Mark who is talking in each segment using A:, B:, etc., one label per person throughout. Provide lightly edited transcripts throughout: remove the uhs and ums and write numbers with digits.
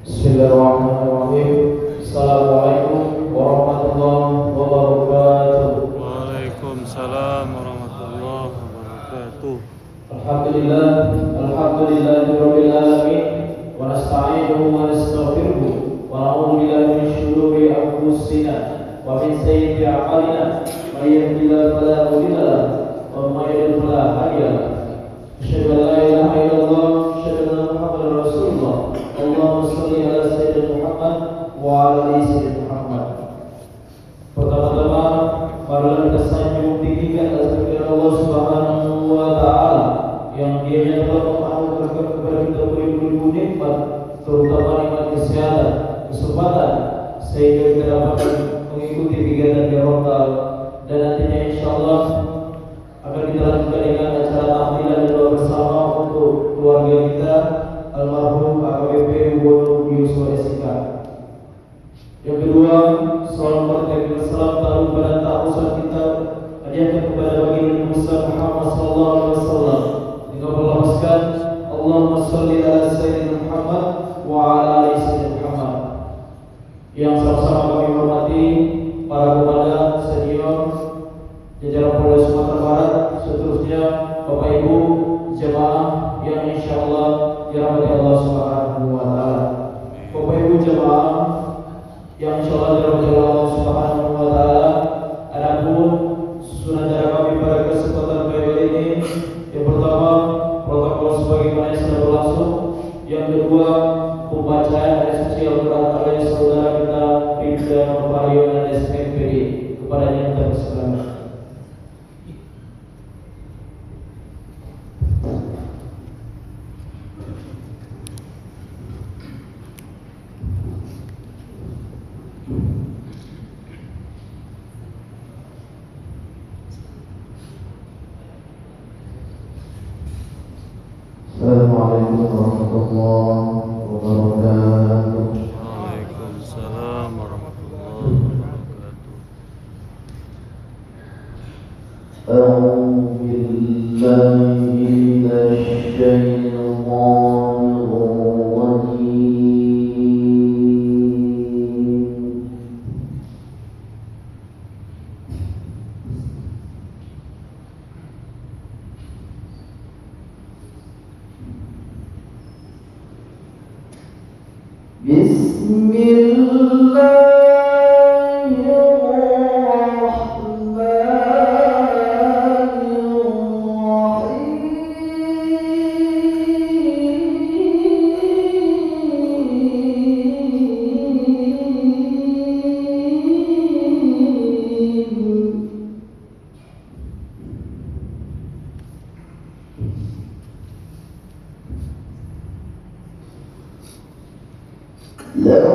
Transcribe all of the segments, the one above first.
A: Bismillahirrahmanirrahim. Assalamualaikum warahmatullahi wabarakatuh.
B: Waalaikumsalam warahmatullahi wabarakatuh.
A: Alhamdulillah, alhamdulillahirabbil alamin wa nasta'inuhu wa nastaghfiruhu wa na'udzu billahi min shururi anfusina wa min sayyiati a'malina. May yahdihillahu fala mudilla lahu wa may yudlil fala hadiya lahu. Asyhadu an la ilaha illallah, asyhadu anna Muhammadar Rasulullah. Allahumma shalli ala sayyidina Muhammad wa ala ali sayyidina Muhammad. Pertama-tama, marilah kita sanjung tinggikan azan Allah Subhanahu wa taala yang Dia telah menganugerahkan kepada kita beribu-ribu nikmat, terutama nikmat kesehatan, kesempatan, sehingga kita dapat mengikuti kegiatan Ramadan, dan nantinya insyaallah akan kita lanjutkan dengan acara tahlilan dan doa bersama untuk keluarga kita almarhum AKBP Wono Yusuf SK. Yang kedua, salam berkah salam tahu pada ta'awusan kita hadiahkan kepada baginda Musa Muhammad sallallahu alaihi wasallam dengan berlafazkan Allahumma shalli ala sayyidina Muhammad wa ala ali sayyidina Muhammad. Yang sama-sama kami hormati para komandan senior jajaran Polda Sumatera Barat, seterusnya Bapak Ibu jemaah yang insyaallah dirahmati Allah Subhanahu wa taala. Bapak Ibu jemaah yang insyaallah dirahmati Allah Subhanahu wa taala, adapun susunan acara kami pada kesempatan kali ini, yang pertama protokol sebagaimana yang sudah berlangsung, yang kedua pembacaan ayat suci Al-Qur'an oleh saudara kita Bribda Nurbahayu dan SMPD, kepadanya kita persilakan. Assalamualaikum warahmatullahi wabarakatuh.
B: Waalaikumsalam warahmatullahi wabarakatuh.
A: A'udzu billahi minasy syaithanir rajim. لو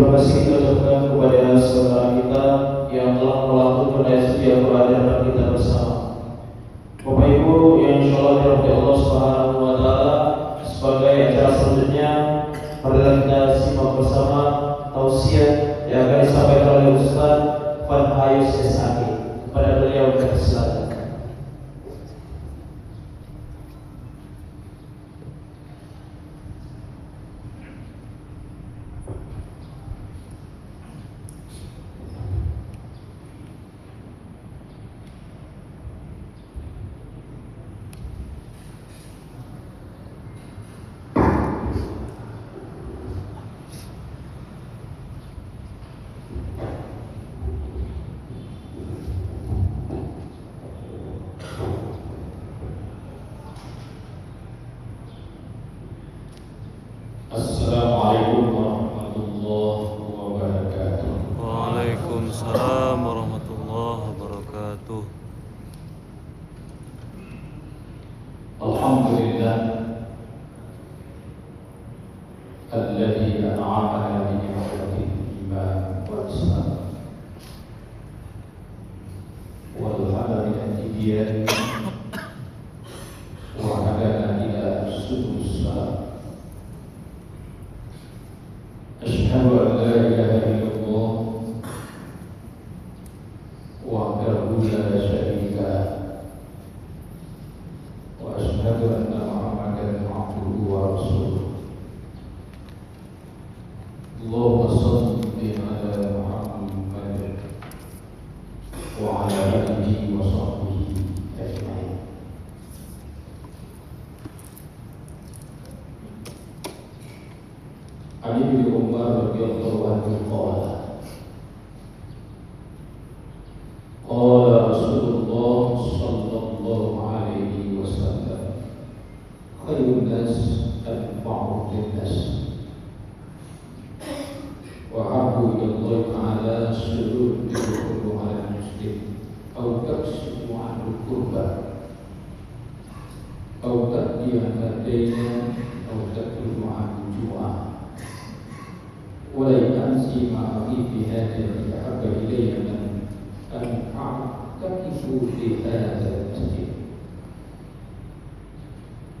A: Terima kasih kita ucapkan kepada saudara kita yang telah melakukan setia kehadiran kita bersama. Bapak Ibu yang insyaallah dirahmati Allah Subhanahu wa taala, sebagai acara selanjutnya marilah kita simak bersama tausiah yang akan disampaikan oleh Ustaz Farhayus SAG. Kepada beliau silakan.
C: Assalamualaikum warahmatullahi wabarakatuh.
B: Waalaikumsalam warahmatullahi wabarakatuh.
C: Alhamdulillah alladzi an'amana bi ni'matil iman wal islam wal hadari al-tibyan wa hadana ila subulus salam. Asyhadu an la ilaha illallah wahdahu la syarika lah wa asyhadu anna Muhammadan abduhu wa rasuluh. Allahumma shalli ala Muhammad wa ala alihi wa sahbihi ajma'in. Ali bin Umar radhiyallahu anhu qala Rasulullah sallallahu alaihi wasallam khairun nas anfa'uhum lin-nas wa habbu ilallahi ta'ala surur kullu 'ala muslim aw taksifu 'anhu kurba aw taqdiya dayna aw taqdimu 'anhu ju'a ولا ينسي ما في هذه أحب إلي من أن أعتكف في هذا المسجد.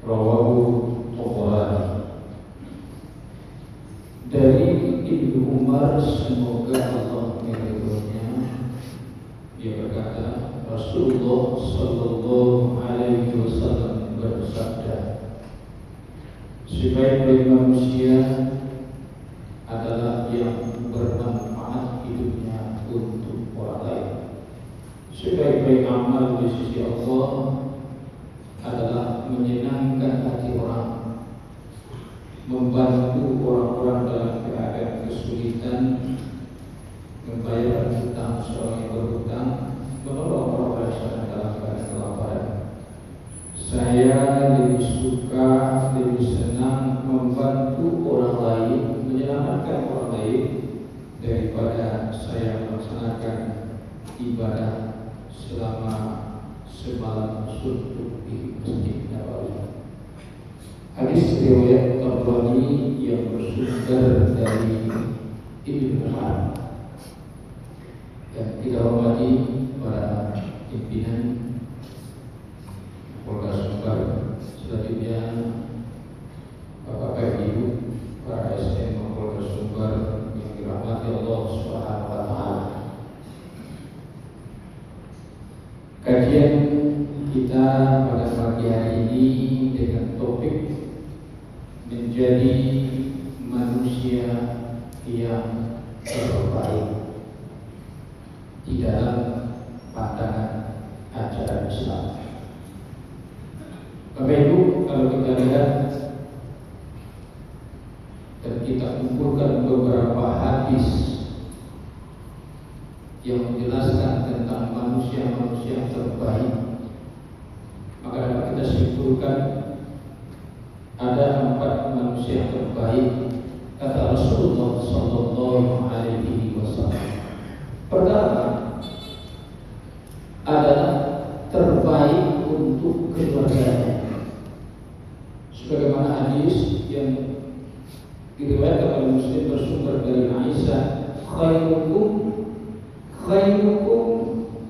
C: رواه الطبراني. Dari Ibnu Umar, semoga Allah meridhoinya, dia berkata, Rasulullah sallallahu alaihi wasallam bersabda, sebaik-baik manusia adalah yang bermanfaat hidupnya untuk orang lain. Sebaik-baik amal di sisi Allah adalah menyenangkan hati orang, membantu orang-orang dalam keadaan kesulitan, membayar hutang seorang yang berhutang, menolong orang lain dalam keadaan kelaparan. Saya lebih suka, lebih senang membantu orang lain, menyelamatkan orang lain daripada saya melaksanakan ibadah selama semalam suntuk di Masjid Nabawi. Hadis riwayat Tabrani yang bersumber dari Ibnu Umar. Yang kita hormati para pimpinan Polda Sumbar, selanjutnya Bapak Ibu, para ASN Polda Sumbar yang dirahmati Allah Subhanahu wa taala. Kajian kita pada pagi hari ini dengan topik menjadi manusia yang terbaik di dalam pandangan ajaran Islam. Bapak Ibu, kalau kita lihat dan kita kumpulkan beberapa hadis yang menjelaskan tentang manusia-manusia yang terbaik, maka dapat kita simpulkan ada 4 manusia yang terbaik kata Rasulullah sallallahu alaihi wasallam. Pertama adalah terbaik untuk keluarganya, sebagaimana hadis yang Diriwayatkan oleh Muslim bersumber dari Aisyah, khairukum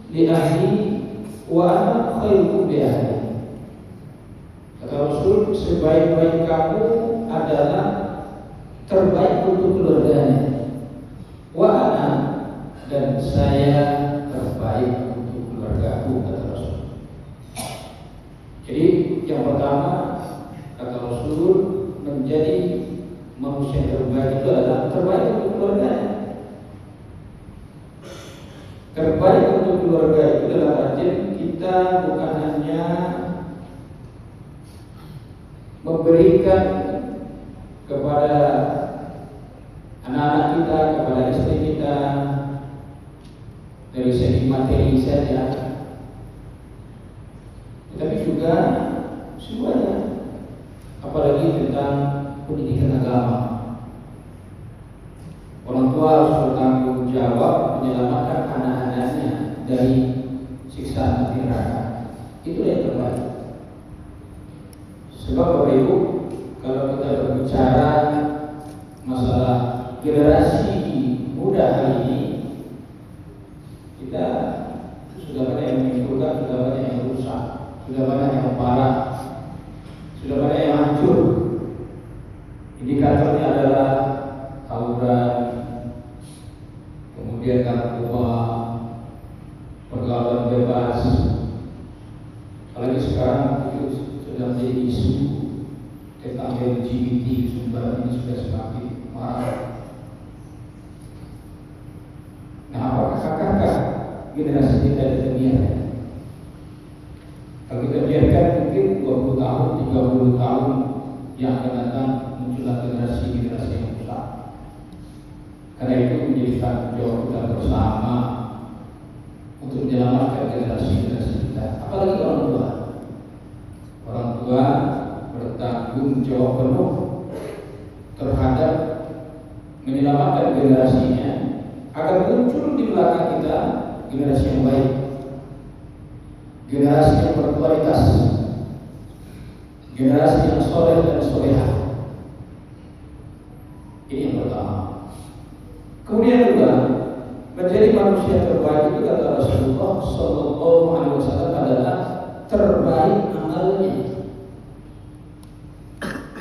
C: li ahli wa ana khairukum li ahli. Kata Rasul, sebaik-baik kamu adalah terbaik untuk keluarganya. Wa ana, dan saya terbaik untuk keluargaku, kata Rasul. Jadi yang pertama, kata Rasul, menjadi manusia terbaik itu adalah terbaik untuk keluarganya. Terbaik untuk keluarga itu dalam artian kita bukan hanya memberikan kepada anak-anak kita, kepada istri kita dari segi materi saja, tetapi juga semuanya, apalagi tentang pendidikan agama. Orang tua harus bertanggung jawab menyelamatkan anak-anaknya dari siksaan neraka. Itu yang terbaik. Sebab Bapak Ibu, kalau kita berbicara masalah generasi muda hari ini, kita sudah banyak yang menimbulkan, sudah banyak yang rusak, sudah banyak yang parah, sudah banyak yang hancur. Indikatornya adalah tawuran, kemudian narkoba, pergaulan bebas. Apalagi sekarang itu sudah menjadi isu tentang LGBT, sumber ini sudah semakin marah. Nah, apakah generasi kita biarkan? Kalau kita biarkan, mungkin 20 tahun, 30 tahun yang akan datang muncullah generasi-generasi yang besar. Karena itu menjadi tanggung jawab kita bersama untuk menyelamatkan generasi-generasi kita. Apalagi orang tua. Orang tua bertanggung jawab penuh terhadap menyelamatkan generasinya agar muncul di belakang kita generasi yang baik, generasi yang berkualitas, generasi yang soleh dan solehah. Ini yang pertama. Kemudian juga menjadi manusia terbaik itu kata Rasulullah Sallallahu Alaihi Wasallam adalah terbaik amalnya.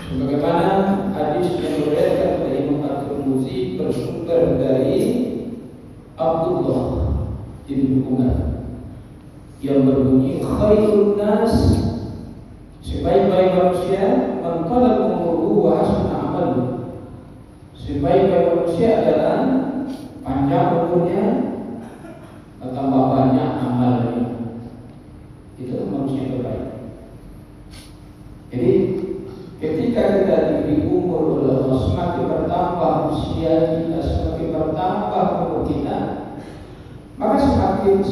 C: Sebagaimana hadis yang diriwayatkan oleh Imam At-Tirmidzi bersumber dari Abdullah bin Umar yang berbunyi, khairun nas, sebaik-baik manusia, man talal umruhu wa hasuna amaluhu. Sebaik-baik manusia adalah panjang umurnya, tambah banyak amalnya. Itu manusia terbaik. Jadi ketika kita diberi umur oleh Allah, semakin bertambah usia kita, semakin bertambah umur kita, maka semakin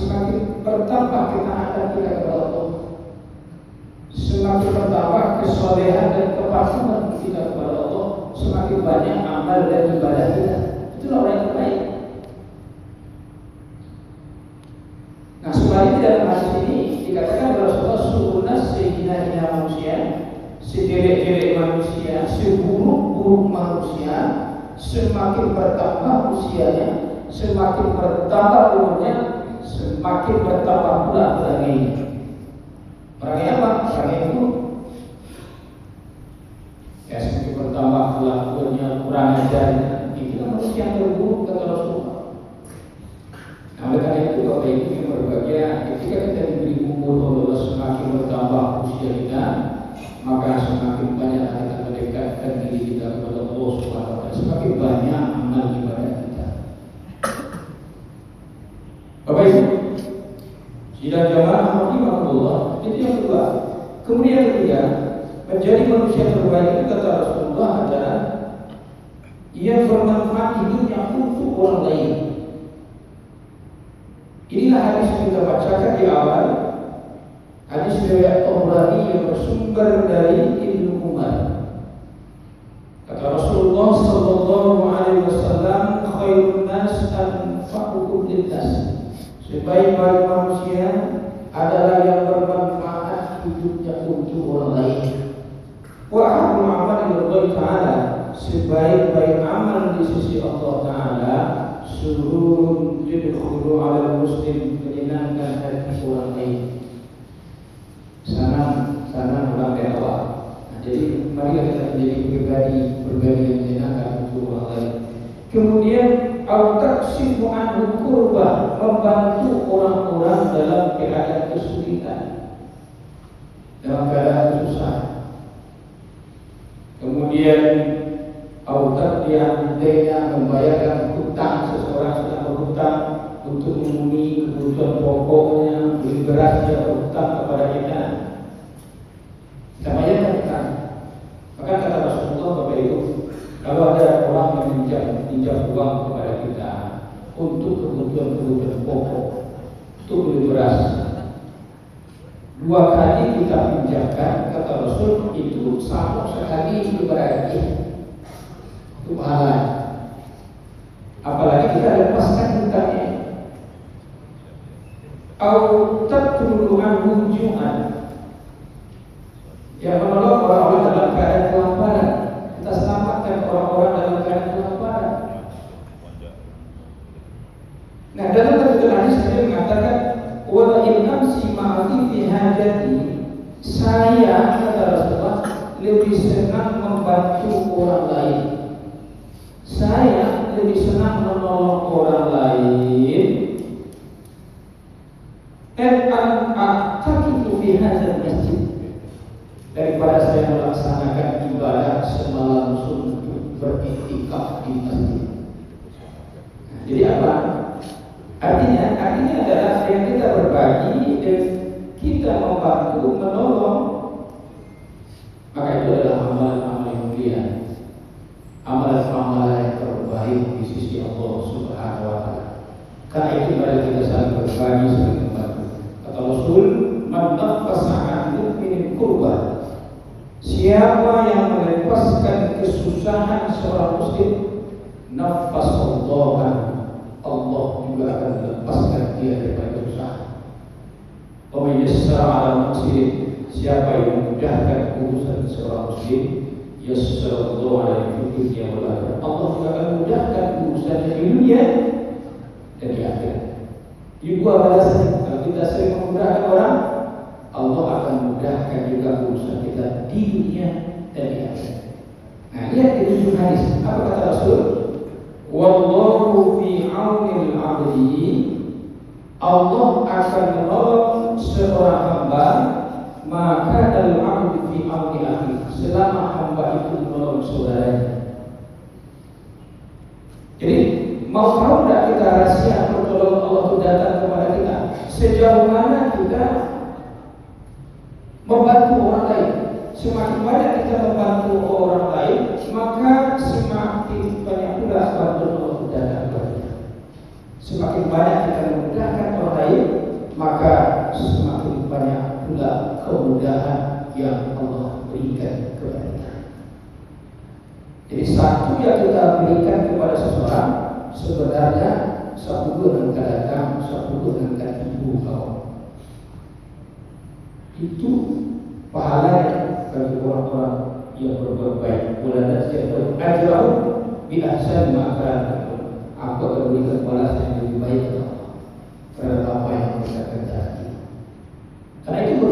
C: bertambah ketaatan kita kepada Allah, semakin bertambah kesolehan dan kepatuhan kita kepada Allah, semakin banyak amal dan ibadah kita. Itulah orang yang terbaik. Nah, sebaliknya dalam hadis ini dikatakan Rasulullah sunnah sehina-hina manusia, sejelek-jelek manusia, seburuk-buruk manusia, semakin bertambah usianya, semakin bertambah umurnya, semakin bertambah pula perangai. Perangai apa? Perangai itu ya semakin bertambah kelakuannya, kurang ajarnya. Itulah manusia yang terburuk kata Rasulullah. Nah, oleh karena itu Bapak Ibu yang berbahagia, ketika kita diberi umur Allah, semakin bertambah usia kita, maka semakin banyak kita mendekatkan diri kita kepada Allah Subhanahu wa Ta'ala, semakin banyak amal ibadah kita. Bapak Ibu, sidang jamaah rahimahullah, itu yang kedua. Kemudian yang ketiga, menjadi manusia terbaik itu kata Rasulullah adalah ia bermanfaat hidupnya untuk orang lain. Inilah hadis yang kita bacakan di awal, hadis riwayat Tabrani yang bersumber dari Ibnu Umar. Kata Rasulullah Sallallahu Alaihi Wasallam, khairun nas anfa'ukum linnas. Sebaik-baik manusia adalah yang bermanfaat hidupnya untuk orang lain. Wa ahabul amal ila Allah Ta'ala, sebaik-baik amal di sisi Allah Ta'ala sururun yudkhulu ala muslim, menyenangkan hati orang lain. Sanam orang dari Allah. Jadi mari kita menjadi pribadi yang menyenangkan untuk orang lain. Kemudian al-taqsimu anhu kurba, membantu orang-orang dalam keadaan kesulitan, dalam keadaan susah. Kemudian al-taqdiyan daya, membayarkan hutang. Seseorang sedang berhutang untuk memenuhi kebutuhan pokoknya, beli beras, dia berhutang kepada kita, kita bayarkan hutang. Maka kata Rasulullah Bapak Ibu, kalau ada orang yang pinjam uang kepada kita untuk kebutuhan pokok, untuk beli beras, 2 kali kita pinjamkan, kata Rasul, itu sama sekali itu berarti itu pahala. Apalagi kita lepaskan hutangnya. Au tatlu'u anhu ju'an, yang menolong orang-orang dalam keadaan kelaparan. Kita selamatkan orang-orang dalam keadaan kelaparan. Nah, dalam satu hadis saya mengatakan, wa in amsi ma'afi fi hajati, saya kata Rasulullah lebih senang membantu orang lain. Saya lebih senang menolong orang lain a'takifu fi hadzal masjid, daripada saya melaksanakan ibadah semalam suntuk beriktikaf di masjid. Nah, jadi apa? Artinya adalah yang kita berbagi dan kita membantu menolong, maka itu adalah amalan-amalan yang mulia, amalan-amalan yang terbaik di sisi Allah Subhanahu wa Ta'ala. Karena itu mari kita saling berbagi, saling membantu. Kata Rasul, man nafasa an mu'minin kurban, siapa yang melepaskan kesusahan seorang muslim, nafasallahu, Allah juga akan melepaskan dia daripada kesusahan. Wa man yassara 'ala muslim, siapa yang memudahkan urusan seorang muslim, yassarallahu 'alaihi fid dunya wal akhirah, Allah juga akan memudahkan urusan di dunia dan di akhirat. Juga balasan, kalau kita sering memudahkan orang, Allah akan memudahkan juga urusan kita di dunia dan di akhirat. Nah, lihat di ujung hadis, apa kata Rasul? Wallahu fi 'aunil 'abdi, Allah akan menolong seorang hamba, maka dalam 'abdi fi 'auni akhi, selama hamba itu menolong saudaranya. Jadi mau tahu tidak kita rahasia pertolongan Allah itu datang kepada kita, sejauh mana kita membantu orang lain. Semakin banyak kita membantu orang lain, maka semakin banyak pula bantuan Allah itu datang kepada kita. Semakin banyak kita memudahkan orang lain, maka semakin banyak pula kemudahan yang Allah berikan kepada kita. Jadi satu yang kita berikan kepada seseorang, sebenarnya 10 dengan datang, 10 dengan ibu kau. Itu pahalanya bagi orang-orang yang berbuat baik. Ulama setiap ajrahum bi ahsani ma kana, aku akan berikan balasan yang lebih baik terhadap apa yang kita kerjakan. Karena itu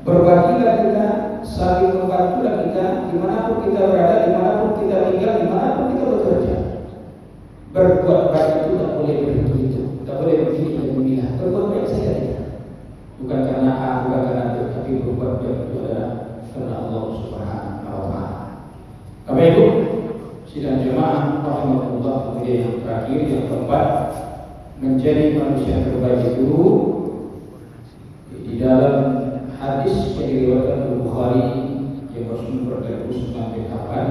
C: berbagilah kita, saling membantulah kita, dimanapun kita berada, dimanapun kita tinggal, dimanapun kita bekerja. Berbuat baik itu tak boleh begitu, tak boleh begini dan begini. Berbuat baik saja kita, bukan karena A, bukan karena B, tapi berbuat baik itu adalah karena Allah Subhanahu wa Ta'ala. Bapak Ibu, sidang jemaah rahimahullah, kemudian yang terakhir, yang keempat, menjadi manusia yang terbaik itu di dalam hadis yang diriwayatkan Bukhari yang bersumber dari Utsman bin Affan,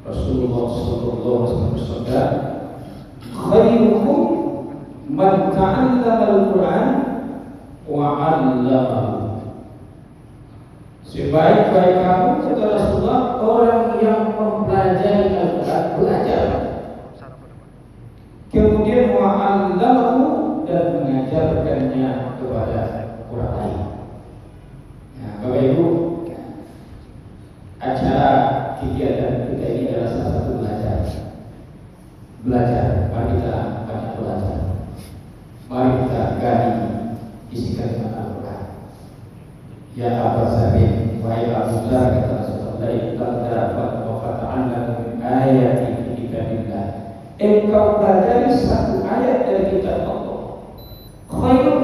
C: Rasulullah sallallahu alaihi wasallam bersabda, khairukum man ta'allama al-Qur'an wa 'allamahu. Sebaik-baik kamu, kata Rasulullah, orang yang mempelajari Al-Quran, belajar, kemudian wa 'allamahu, dan mengajarkannya kepada orang lain. Nah, Bapak Ibu, acara kegiatan belajar, mari kita banyak belajar. Mari kita gali isi kalimat Al-Quran. Ya Abu Sa'id, wahai Abu Dhar, kata Rasulullah, dapat wa fata'allahu min ayati kitabillah. Engkau pelajari satu ayat dari kitab Allah. Khairun,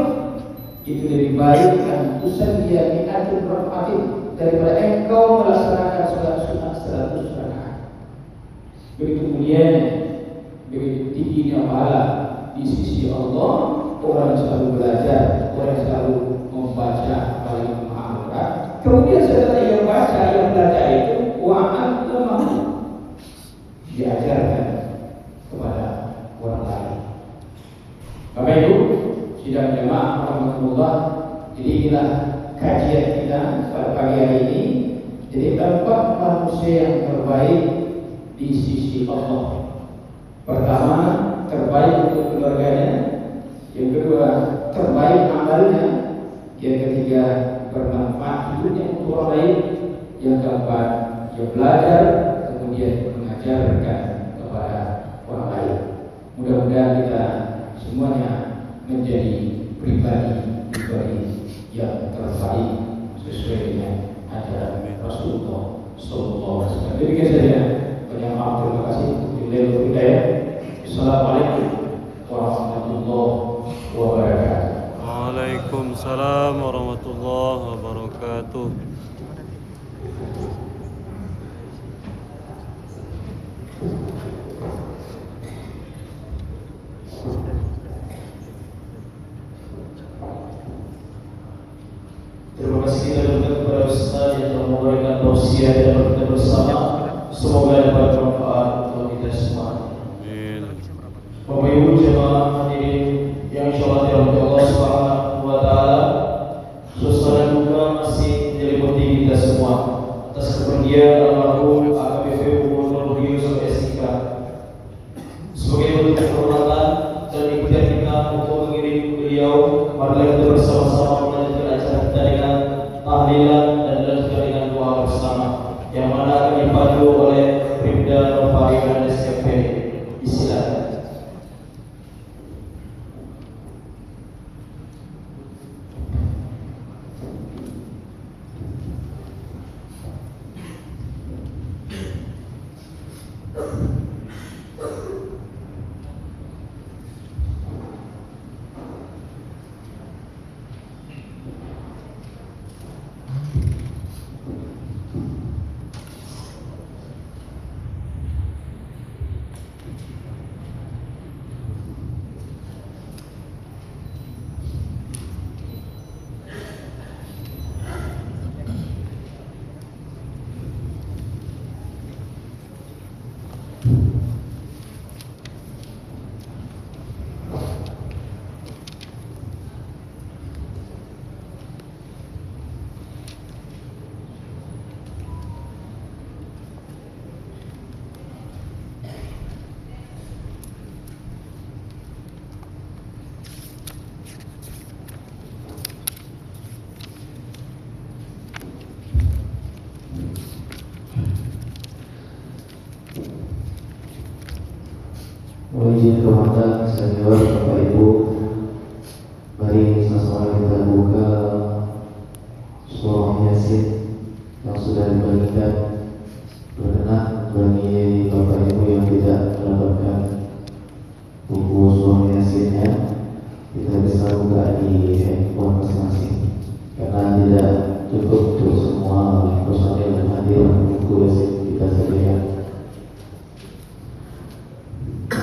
C: itu lebih baik dan usaha mi'atul raka'atin daripada engkau melaksanakan sholat sunat 100 rakaat. Begitu mulianya, begitu tingginya pahala di sisi Allah. Orang yang selalu belajar, orang yang selalu membaca, apalagi memahami. Kemudian setelah ia baca, ia belajar itu wa'an lemah, diajarkan kepada orang lain. Bapak Ibu, sidang jemaah rahmatullah, jadi inilah kajian kita pada pagi hari ini. Jadi tempat manusia yang terbaik di sisi Allah. Pertama, terbaik untuk keluarganya. Yang kedua, terbaik amalnya. Yang ketiga, bermanfaat hidupnya untuk orang lain. Yang keempat, dia belajar kemudian mengajarkan kepada orang lain. Mudah-mudahan kita semuanya menjadi pribadi yang terbaik sesuai dengan ajaran Rasulullah Sallallahu Alaihi Wasallam. Demikian saja. Banyak maaf, terima kasih. Billahi hidayah. Assalamualaikum warahmatullahi wabarakatuh.
B: Waalaikumsalam warahmatullahi wabarakatuh.
A: Terima kasih kita berikan kepada Ustaz yang telah memberikan tausiah dan kita bersama. Semoga dapat bermanfaat untuk kita semua.
B: Amin.
A: Bapak Ibu jemaah hadirin yang insyaallah dirahmati Allah Subhanahu wa taala, suasana duka masih menyelimuti kita semua atas kepergian almarhum AKBP Umur Yusuf SIK. Sebagai bentuk penghormatan dan ikhtiar kita untuk mengiring beliau, marilah kita bersama-sama melanjutkan acara kita dengan tahlilan dan dilanjutkan dengan doa bersama yang mana akan dipandu oleh Bribda Novari dan SMP. Silakan.
D: Izin kehormatan senior Bapak Ibu, mari sama-sama kita buka surah Yasin yang sudah dibagikan. Berkenan bagi Bapak Ibu yang tidak mendapatkan buku surah Yasinnya, kita bisa buka di handphone masing-masing karena tidak cukup untuk semua personil yang hadir buku Yasin kita sediakan.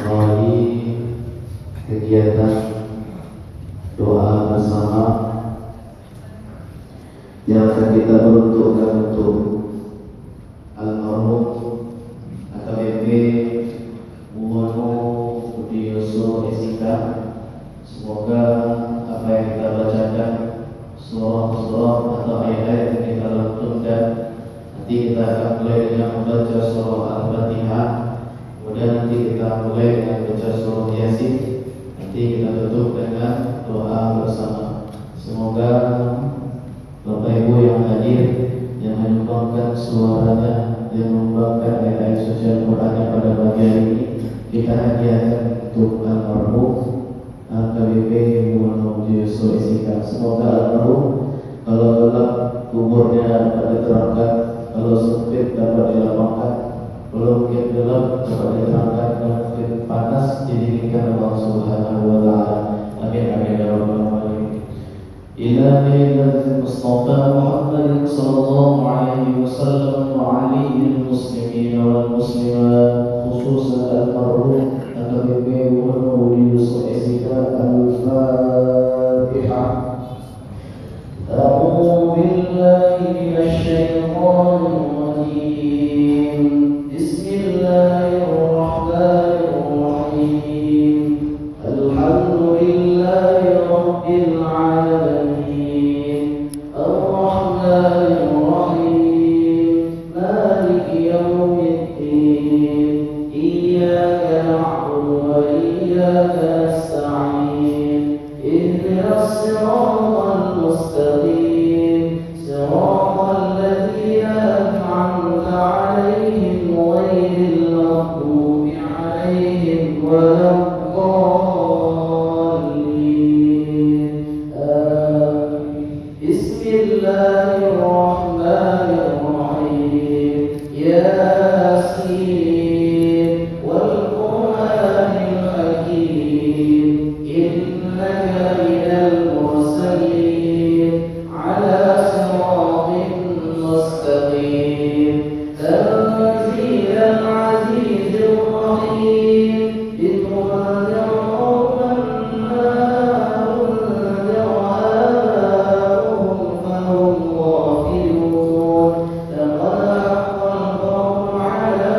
D: Melalui kegiatan doa bersama yang akan kita peruntukkan untuk almarhum AKBP Muhammad Budi Yusuf SIK. Semoga apa yang kita bacakan, surah-surah atau ayat-ayat yang kita lantunkan, nanti kita akan mulai dengan membaca surah Al-Fatihah. Kemudian nanti kita mulai dengan baca surah Yasin. Nanti kita tutup dengan doa bersama. Semoga Bapak Ibu yang hadir, yang menyumbangkan suaranya, yang menyumbangkan ayat-ayat suci Al-Quran pada pagi hari ini, kita hadiah Jessica. Semoga almarhum kalau gelap kuburnya dapat diterangkan, kalau sempit dapat dilapangkan, kalau mungkin gelap dapat diterangkan, kalau mungkin panas didinginkan Allah Subhanahu wa Ta'ala. Amin amin ya rabbal alamin. إلى ميلاد المصطفى محمد صلى الله عليه وسلم وعلي المسلمين والمسلمات خصوصا المرحوم النبي ونور يوسف الفاتحة. أعوذ بالله من الشيطان الرجيم. بسم الله الرحمن الرحيم. الحمد لله رب العالمين الرحمن الرحيم مالك يوم الدين إياك نعبد وإياك نستعين اهدنا الصراط المستقيم صراط الذين أنعمت عليهم غير المغضوب عليهم ولا الضالين. بسم الله الرحمن الرحيم. ياسين والقرآن الحكيم إنك من المرسلين على صراط مستقيم. تنزيل العزيز الرحيم لتنذر قوما ما أنذر آباؤهم فهم غافلون. لقد حق القول على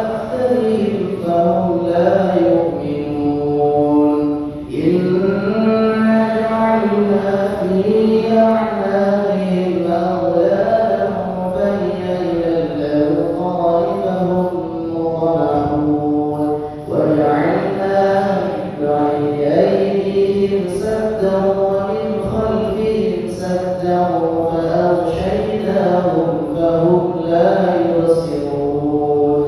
D: أكثرهم فهم لا يؤمنون. إنا جعلنا في أعناقهم أغلالا فهي إلى الأذقان فهم مقمحون. وجعلنا من بين أيديهم سدا ومن خلفهم سدا فأغشيناهم فهم لا يبصرون.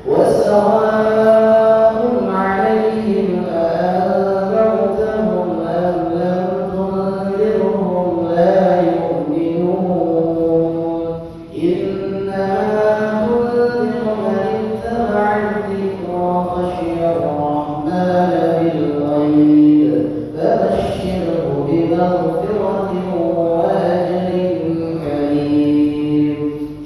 D: وسواء عليهم أأنذرتهم أم لم تنذرهم لا يؤمنون. إنما تنذر من اتبع الذكر وخشي الرحمن بالغيب فبشره بمغفرة وأجر كريم.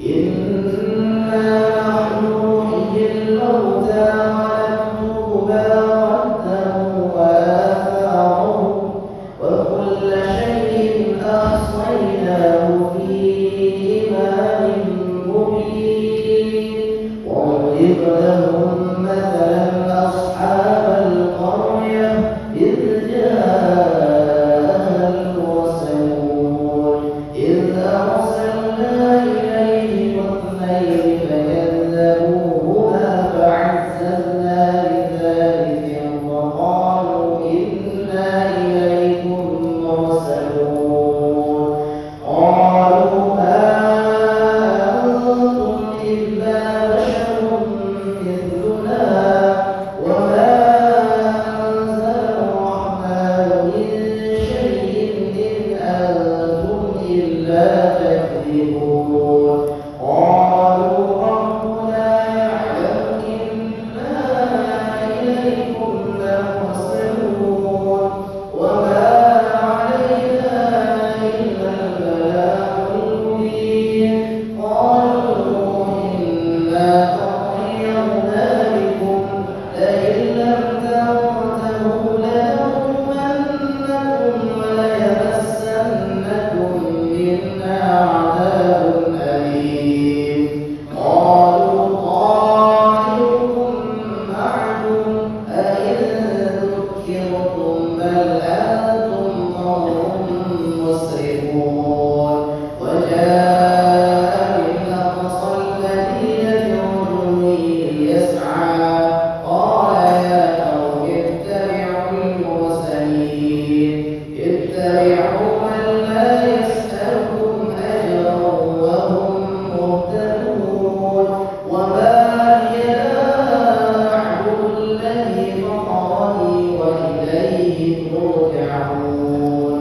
D: إنا نحن نحيي الموتى ونكتب ما قدموا وآثارهم وكل شيء أحصيناه في إمام مبين. واضرب لهم مثلا أصحاب القرية إذ جاءها المرسلون إذ أرسلنا إليهم اثنين فكذبوهما فعززنا بثالث فقالوا إنا إليكم مرسلون. قالوا ما أنتم إلا بشر مثلنا وما أنزل الرحمن من شيء إن أنتم إلا تكذبون. قالوا ربنا يعلم إنا إليكم لمرسلون وما علينا إلا البلاغ المبين. قالوا إنا تطيرنا بكم لئن لم تنتهوا لنرجمنكم وليمسنكم منا عذاب أليم. قالوا طائركم معكم أئن ذكرتم بل أنتم قوم مسرفون. وجاء من أقصى المدينة رجل يسعى قال يا قوم اتبعوا المرسلين اتبعوا من لا يسألكم أجرا وهم مهتدون. وما لي لا أعبد الذي فطرني وإليه ترجعون.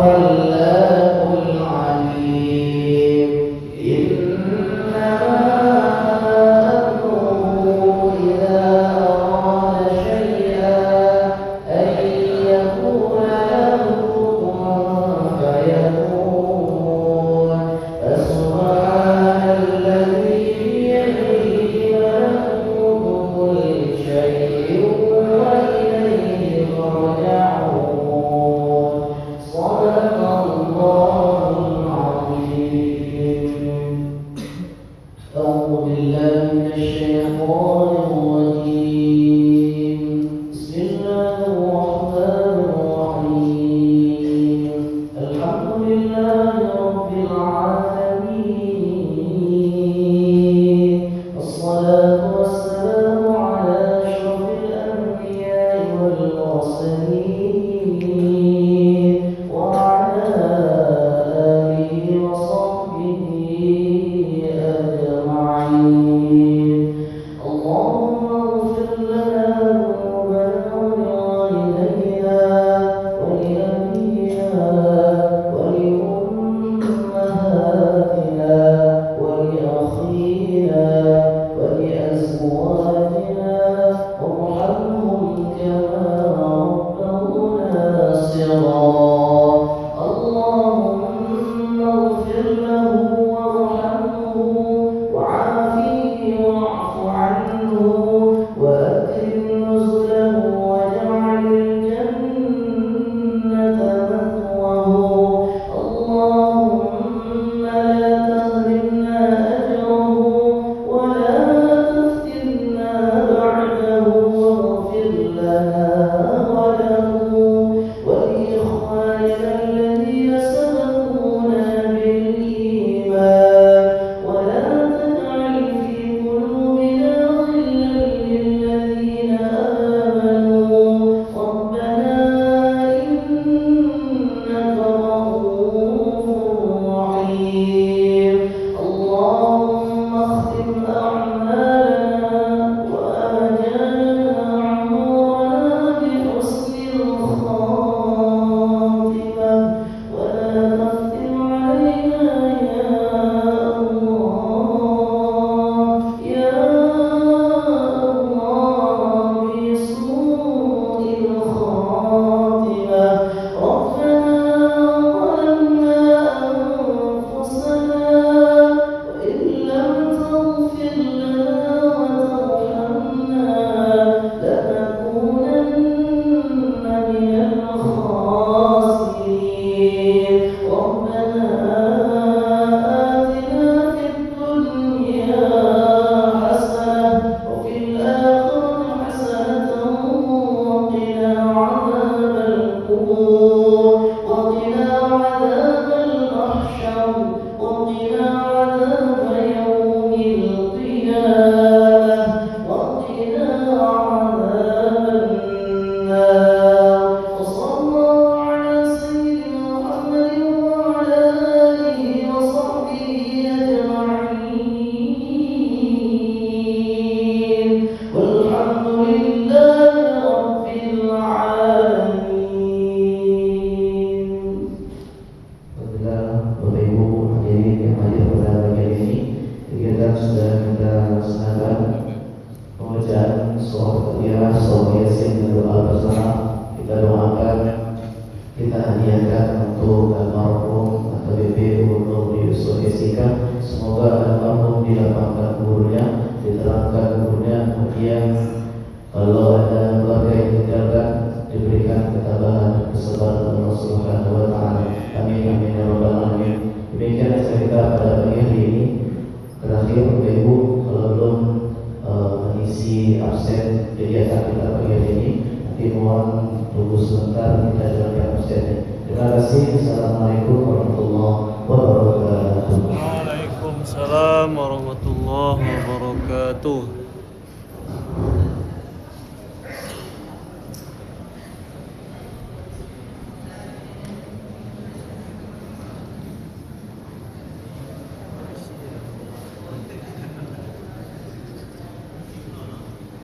E: الخلاق العليم
A: لله رب العالمين. الصلاة والسلام على أشرف الأنبياء والمرسلين وعلى آله وصحبه أجمعين. اللهم اغفر لنا ذنوبنا ولوالدينا ولأبينا ولأمهاتنا ولأخينا ولأزواجنا وارحمهم كما ربونا صغارا. اللهم اغفر له وارحمه وعافيه واعف عنه وأكرم نزله واجعل الجنة مثواه. اللهم لا تحرمنا أجره ولا تفتنا بعده واغفر لنا وله ولإخواننا الذين سبقونا بالإيمان ولا تجعل في قلوبنا غلا للذين آمنوا ربنا إنك رؤوف رحيم. اللهم اختم أعمالنا وآجالنا عمرنا بحسن الخاتمة ولا تختم علينا يا الله يا الله بسوء الخاتمة. ربنا ظلمنا أنفسنا وإن لم تغفر لنا وترحمنا لنكونن من الخاسرين. ربنا آتنا في الدنيا حسنة وفي الآخرة حسنة وقنا عذاب القبور وقنا عذاب المحشر وقنا عذاب يوم القيامة وقنا عذاب النار. وصلى الله على سيدنا محمد وعلى آله وصحبه أجمعين والحمد لله رب العالمين.
D: Alhamdulillah, Bapak Ibu hadirin yang hadir pada pagi hari ini, kegiatan sudah kita laksanakan pembacaan surah Al-Fatihah, surah Yasin dan doa bersama. Kita doakan, kita hadiahkan untuk almarhum AKBP Nur Yusuf Jessica. Semoga almarhum dilapangkan kuburnya, diterangkan kuburnya, kemudian kalau ada keluarga yang ditinggalkan diberikan ketabahan dan kesabaran Allah Subhanahu wa taala. Amin amin ya rabbal alamin. Demikian cerita pada pagi hari ini. Terakhir Bapak Ibu, kalau belum mengisi absen kegiatan kita pagi hari ini, nanti mohon tunggu sebentar, kita jalankan absennya. Terima kasih. Assalamualaikum warahmatullahi wabarakatuh.
B: Waalaikumsalam warahmatullahi wabarakatuh.